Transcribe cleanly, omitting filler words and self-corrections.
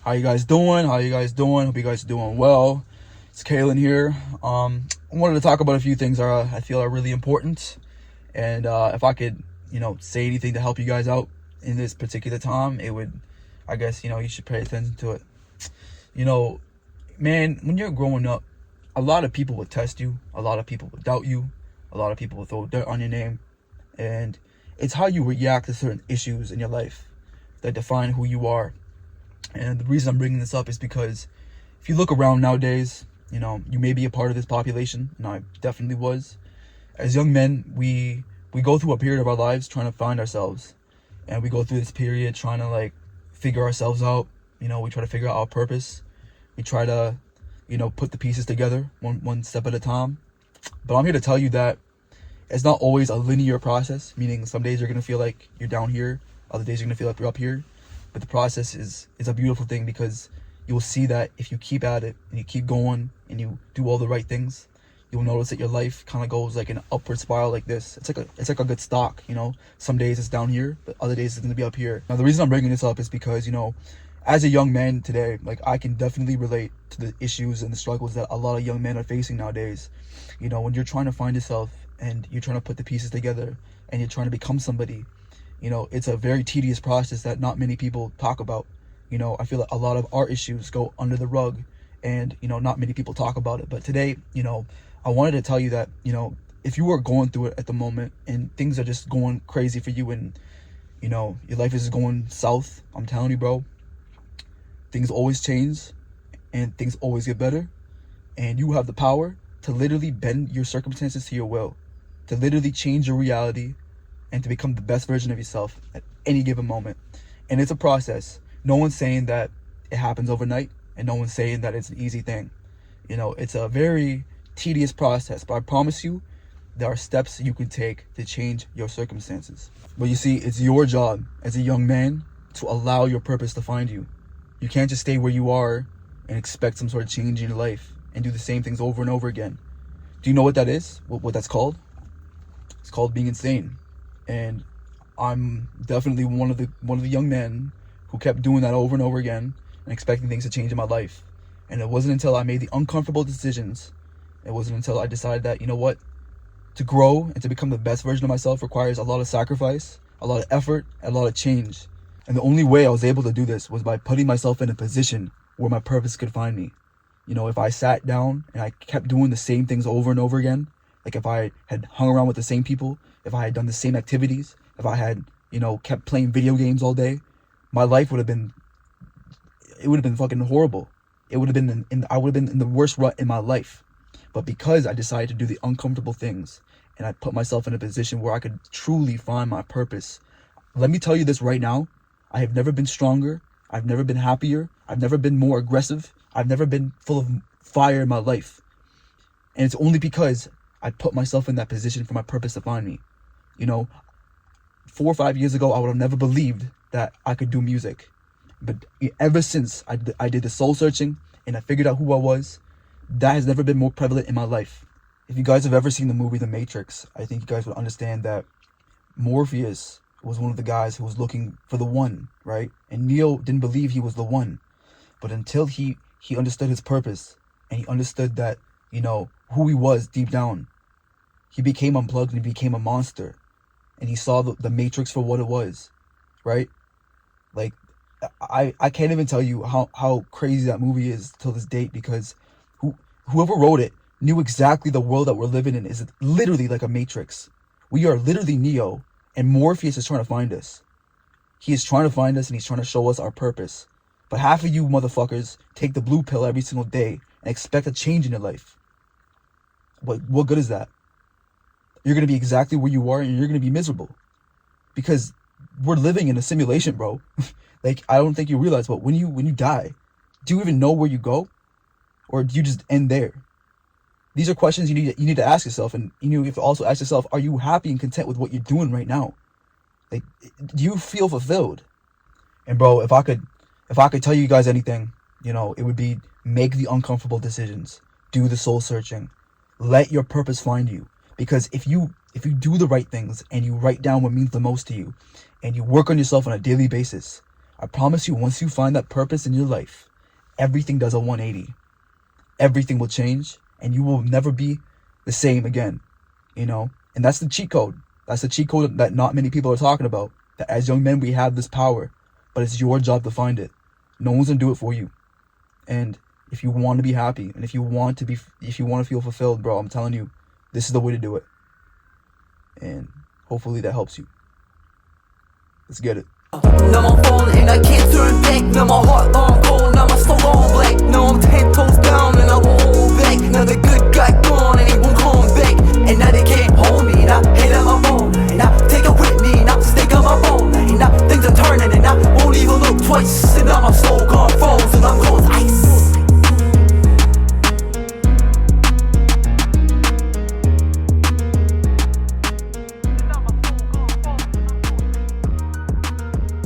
How you guys doing? How you guys doing? Hope you guys are doing well. It's Kalen here. I wanted to talk about a few things I feel are really important, and if I could, say anything to help you guys out in this particular time, it would. I guess you should pay attention to it. You know, man, when you're growing up, a lot of people would test you. A lot of people would doubt you. A lot of people would throw dirt on your name, and it's how you react to certain issues in your life that define who you are. And the reason I'm bringing this up is because if you look around nowadays, you may be a part of this population, and I definitely was. As young men, we go through a period of our lives trying to find ourselves, and we go through this period trying to figure ourselves out. We try to figure out our purpose. We try to, put the pieces together one step at a time. But I'm here to tell you that it's not always a linear process, meaning some days you're gonna feel like you're down here, other days you're gonna feel like you're up here. But the process is a beautiful thing, because you'll see that if you keep at it and you keep going and you do all the right things, you'll notice that your life kind of goes like an upward spiral like this. It's like a good stock, Some days it's down here, but other days it's gonna be up here. Now the reason I'm bringing this up is because as a young man today, I can definitely relate to the issues and the struggles that a lot of young men are facing nowadays. When you're trying to find yourself and you're trying to put the pieces together and you're trying to become somebody, it's a very tedious process that not many people talk about. I feel like a lot of our issues go under the rug, and not many people talk about it. But today, I wanted to tell you that if you are going through it at the moment and things are just going crazy for you, and your life is going south, I'm telling you, bro, things always change and things always get better, and you have the power to literally bend your circumstances to your will, to literally change your reality, and to become the best version of yourself at any given moment. And it's a process. No one's saying that it happens overnight, and no one's saying that it's an easy thing. It's a very tedious process, but I promise you there are steps you can take to change your circumstances. But you see, it's your job as a young man to allow your purpose to find you. You can't just stay where you are and expect some sort of change in your life and do the same things over and over again. Do you know what that is? What that's called? It's called being insane. And I'm definitely one of the young men who kept doing that over and over again and expecting things to change in my life. And it wasn't until I made the uncomfortable decisions, it wasn't until I decided that, to grow and to become the best version of myself requires a lot of sacrifice, a lot of effort, and a lot of change. And the only way I was able to do this was by putting myself in a position where my purpose could find me. If I sat down and I kept doing the same things over and over again, like if I had hung around with the same people, if I had done the same activities, if I had, kept playing video games all day, my life would have been fucking horrible. It would have been I would have been in the worst rut in my life. But because I decided to do the uncomfortable things and I put myself in a position where I could truly find my purpose, let me tell you this right now, I have never been stronger. I've never been happier. I've never been more aggressive. I've never been full of fire in my life. And it's only because I put myself in that position for my purpose to find me. 4 or 5 years ago, I would have never believed that I could do music. But ever since I did the soul searching and I figured out who I was, that has never been more prevalent in my life. If you guys have ever seen the movie The Matrix, I think you guys would understand that Morpheus was one of the guys who was looking for the one, right? And Neo didn't believe he was the one. But until he understood his purpose and he understood that, who he was deep down, he became unplugged and he became a monster. And he saw the Matrix for what it was, right? I can't even tell you how crazy that movie is till this date, because whoever wrote it knew exactly the world that we're living in is literally like a Matrix. We are literally Neo, and Morpheus is trying to find us. He is trying to find us, and he's trying to show us our purpose. But half of you motherfuckers take the blue pill every single day and expect a change in your life. What good is that? You're going to be exactly where you are, and you're going to be miserable. Because we're living in a simulation, bro. I don't think you realize, but when you die, do you even know where you go? Or do you just end there? These are questions you need to ask yourself, and you have to also ask yourself, are you happy and content with what you're doing right now? Do you feel fulfilled? And bro, if I could tell you guys anything, it would be make the uncomfortable decisions, do the soul searching, let your purpose find you. Because if you do the right things and you write down what means the most to you, and you work on yourself on a daily basis, I promise you, once you find that purpose in your life, everything does a 180. Everything will change, and you will never be the same again, you know? And that's the cheat code. That's the cheat code that not many people are talking about. That as young men, we have this power, but it's your job to find it. No one's gonna do it for you. And if you want to be happy, and if you want to feel fulfilled, bro, I'm telling you, this is the way to do it. And hopefully that helps you. Let's get it. No more falling